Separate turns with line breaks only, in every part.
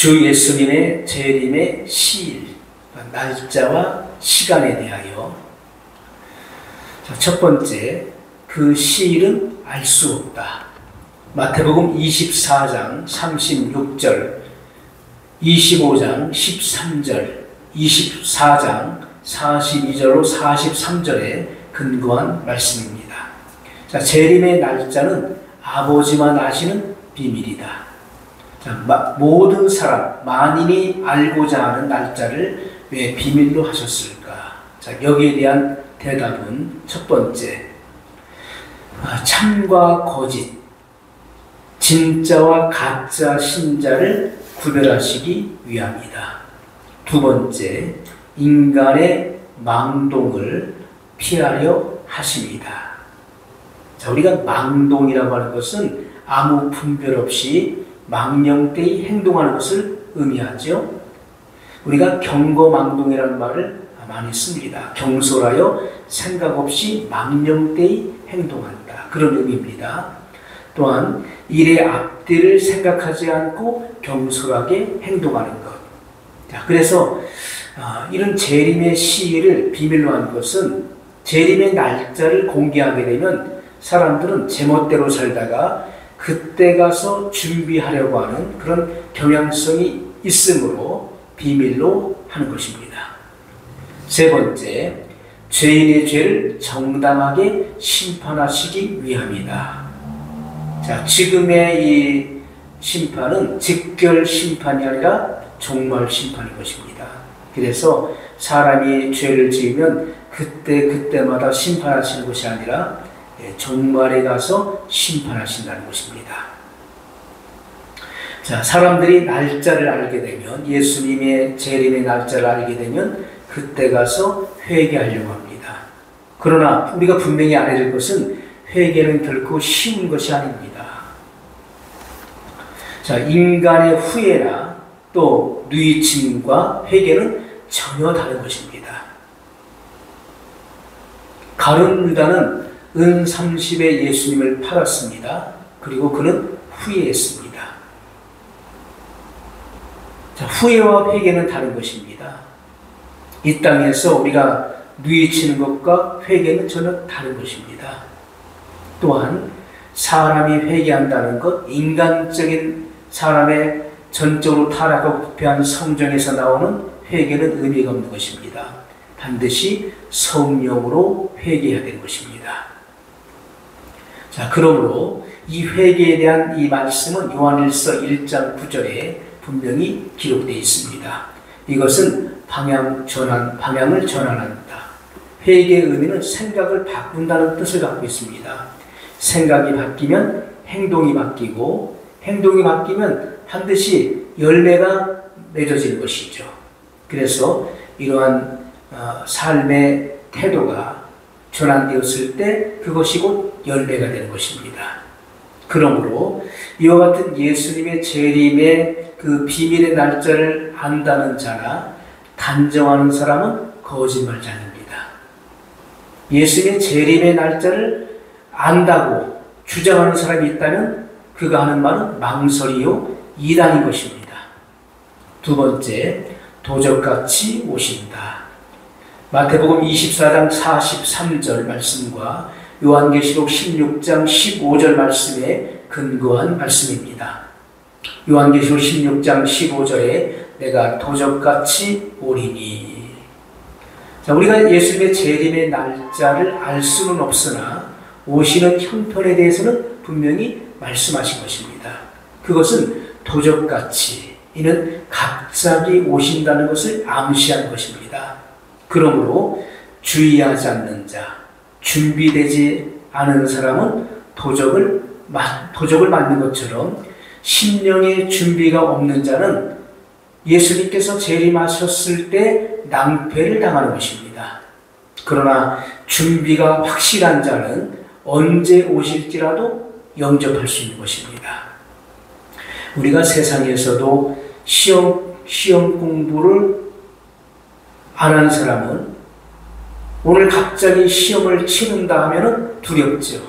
주 예수님의 재림의 시일, 날짜와 시간에 대하여 첫 번째, 그 시일은 알 수 없다. 마태복음 24장 36절, 25장 13절, 24장 42절로 43절에 근거한 말씀입니다. 자, 재림의 날짜는 아버지만 아시는 비밀이다. 자, 모든 사람, 만인이 알고자 하는 날짜를 왜 비밀로 하셨을까? 자, 여기에 대한 대답은 첫 번째, 참과 거짓, 진짜와 가짜 신자를 구별하시기 위함이다. 두 번째, 인간의 망동을 피하려 하십니다. 자, 우리가 망동이라고 하는 것은 아무 분별 없이 망령되이 행동하는 것을 의미하죠. 우리가 경거망동이라는 말을 많이 씁니다. 경솔하여 생각 없이 망령되이 행동한다. 그런 의미입니다. 또한 일의 앞뒤를 생각하지 않고 경솔하게 행동하는 것. 자, 그래서 이런 재림의 시일을 비밀로 한 것은 재림의 날짜를 공개하게 되면 사람들은 제멋대로 살다가 그때 가서 준비하려고 하는 그런 경향성이 있으므로 비밀로 하는 것입니다. 세 번째, 죄인의 죄를 정당하게 심판하시기 위함이다. 자, 지금의 이 심판은 직결 심판이 아니라 종말 심판인 것입니다. 그래서 사람이 죄를 지으면 그때마다 심판하시는 것이 아니라 종말에 가서 심판하신다는 것입니다. 자, 사람들이 날짜를 알게 되면, 예수님의 재림의 날짜를 알게 되면 그때 가서 회개하려고 합니다. 그러나 우리가 분명히 알아야 될 것은 회개는 결코 쉬운 것이 아닙니다. 자, 인간의 후회나 또 누이침과 회개는 전혀 다른 것입니다. 가룟 유다는 은 30에 예수님을 팔았습니다. 그리고 그는 후회했습니다. 자, 후회와 회개는 다른 것입니다. 이 땅에서 우리가 누이치는 것과 회개는 전혀 다른 것입니다. 또한 사람이 회개한다는 것, 인간적인 사람의 전적으로 타락하고 부패한 성정에서 나오는 회개는 의미가 없는 것입니다. 반드시 성령으로 회개해야 되는 것입니다. 자, 그러므로 이 회개에 대한 이 말씀은 요한일서 1장 9절에 분명히 기록되어 있습니다. 이것은 방향을 전환한다. 회개의 의미는 생각을 바꾼다는 뜻을 갖고 있습니다. 생각이 바뀌면 행동이 바뀌고, 행동이 바뀌면 반드시 열매가 맺어지는 것이죠. 그래서 이러한 삶의 태도가 전환되었을 때 그것이 곧 열매가 되는 것입니다. 그러므로 이와 같은 예수님의 재림의 그 비밀의 날짜를 안다는 자나 단정하는 사람은 거짓말자입니다. 예수님의 재림의 날짜를 안다고 주장하는 사람이 있다면 그가 하는 말은 망설이요 이단인 것입니다. 두 번째, 도적같이 오신다. 마태복음 24장 43절 말씀과 요한계시록 16장 15절 말씀에 근거한 말씀입니다. 요한계시록 16장 15절에 내가 도적같이 오리니. 자, 우리가 예수님의 재림의 날짜를 알 수는 없으나 오시는 형편에 대해서는 분명히 말씀하신 것입니다. 그것은 도적같이, 이는 갑자기 오신다는 것을 암시한 것입니다. 그러므로 주의하지 않는 자, 준비되지 않은 사람은 도적을 맞는 것처럼 심령의 준비가 없는 자는 예수님께서 재림하셨을 때 낭패를 당하는 것입니다. 그러나 준비가 확실한 자는 언제 오실지라도 영접할 수 있는 것입니다. 우리가 세상에서도 시험 공부를 안 한 사람은 오늘 갑자기 시험을 치른다 하면 두렵죠.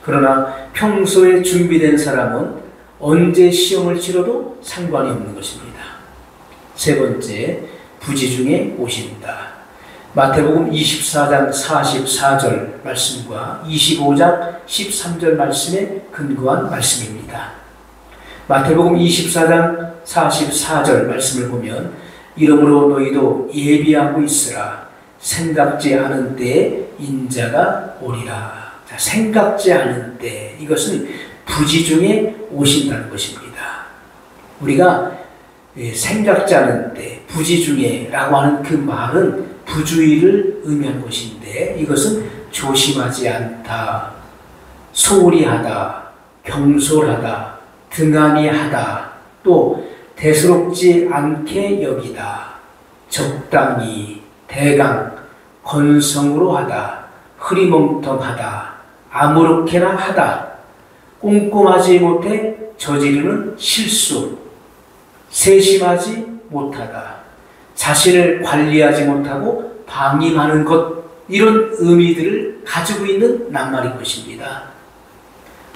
그러나 평소에 준비된 사람은 언제 시험을 치러도 상관이 없는 것입니다. 세 번째, 부지 중에 오신다. 마태복음 24장 44절 말씀과 25장 13절 말씀에 근거한 말씀입니다. 마태복음 24장 44절 말씀을 보면 이러므로 너희도 예비하고 있으라. 생각지 않은 때에 인자가 오리라. 자, 생각지 않은 때, 이것은 부지 중에 오신다는 것입니다. 우리가 생각지 않은 때, 부지 중에 라고 하는 그 말은 부주의를 의미하는 것인데, 이것은 조심하지 않다, 소홀히 하다, 경솔하다, 등한히 하다, 또 대수롭지 않게 여기다, 적당히, 대강, 건성으로 하다, 흐리멍텅하다, 아무렇게나 하다, 꼼꼼하지 못해 저지르는 실수, 세심하지 못하다, 자신을 관리하지 못하고 방임하는 것, 이런 의미들을 가지고 있는 낱말인 것입니다.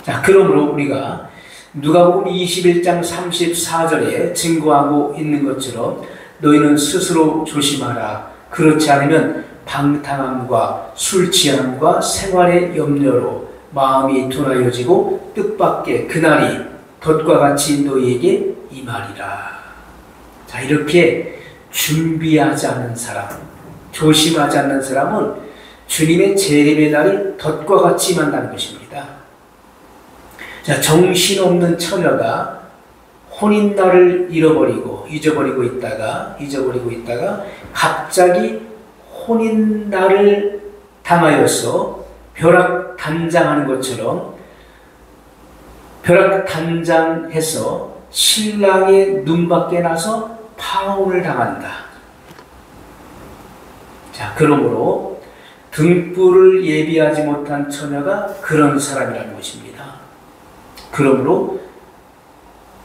자, 그러므로 우리가 누가복음 21장 34절에 증거하고 있는 것처럼 너희는 스스로 조심하라. 그렇지 않으면 방탕함과 술 취함과 생활의 염려로 마음이 둔하여지고 뜻밖의 그날이 덫과 같이 너희에게 임하리라. 자, 이렇게 준비하지 않는 사람, 조심하지 않는 사람은 주님의 재림의 날이 덫과 같이 임한다는 것입니다. 자, 정신없는 처녀가 혼인날을 잊어버리고 있다가 갑자기 혼인날을 당하여서 벼락단장하는 것처럼 벼락단장해서 신랑의 눈밖에 나서 파혼을 당한다. 자, 그러므로 등불을 예비하지 못한 처녀가 그런 사람이라는 것입니다. 그러므로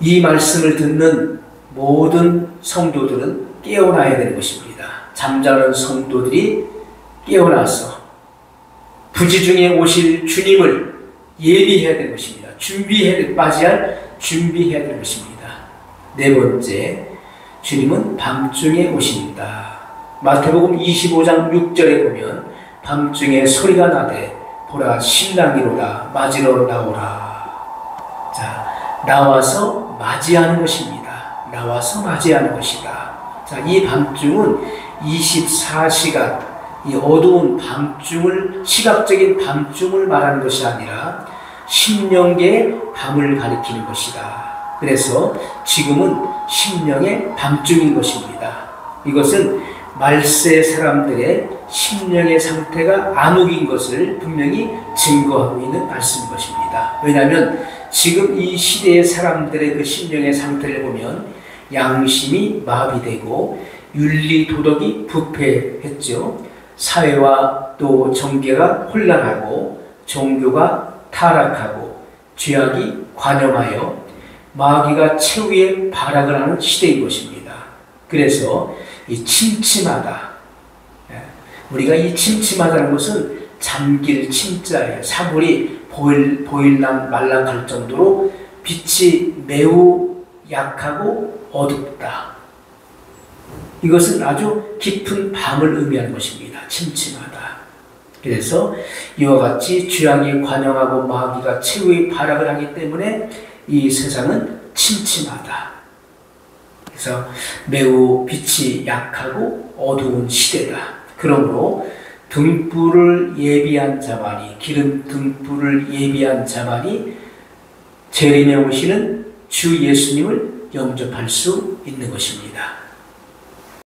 이 말씀을 듣는 모든 성도들은 깨어나야 되는 것입니다. 잠자는 성도들이 깨어나서 부지 중에 오실 주님을 예비해야 되는 것입니다. 준비해야 되는 것입니다. 네 번째, 주님은 밤중에 오신다. 마태복음 25장 6절에 보면 밤중에 소리가 나되 보라 신랑이로다 맞으러 나오라. 자, 나와서 맞이하는 것입니다. 나와서 맞이하는 것이다. 자, 이 밤중은 24시간, 이 어두운 밤중을, 시각적인 밤중을 말하는 것이 아니라 심령계의 밤을 가리키는 것이다. 그래서 지금은 심령의 밤중인 것입니다. 이것은 말세 사람들의 심령의 상태가 암흑인 것을 분명히 증거하고 있는 말씀인 것입니다. 왜냐하면 지금 이 시대의 사람들의 그 심령의 상태를 보면 양심이 마비되고 윤리 도덕이 부패했죠. 사회와 또 정계가 혼란하고 종교가 타락하고 죄악이 관영하여 마귀가 최후의 발악을 하는 시대인 것입니다. 그래서 이 침침하다. 우리가 이 침침하다는 것은 잠길 침자예요. 사물이 보일랑 말랑할 정도로 빛이 매우 약하고 어둡다. 이것은 아주 깊은 밤을 의미하는 것입니다. 침침하다. 그래서 이와 같이 죄악이 관영하고 마귀가 최후의 발악을 하기 때문에 이 세상은 침침하다. 그래서 매우 빛이 약하고 어두운 시대다. 그러므로 등불을 예비한 자만이, 기름 등불을 예비한 자만이 재림에 오시는 주 예수님을 영접할 수 있는 것입니다.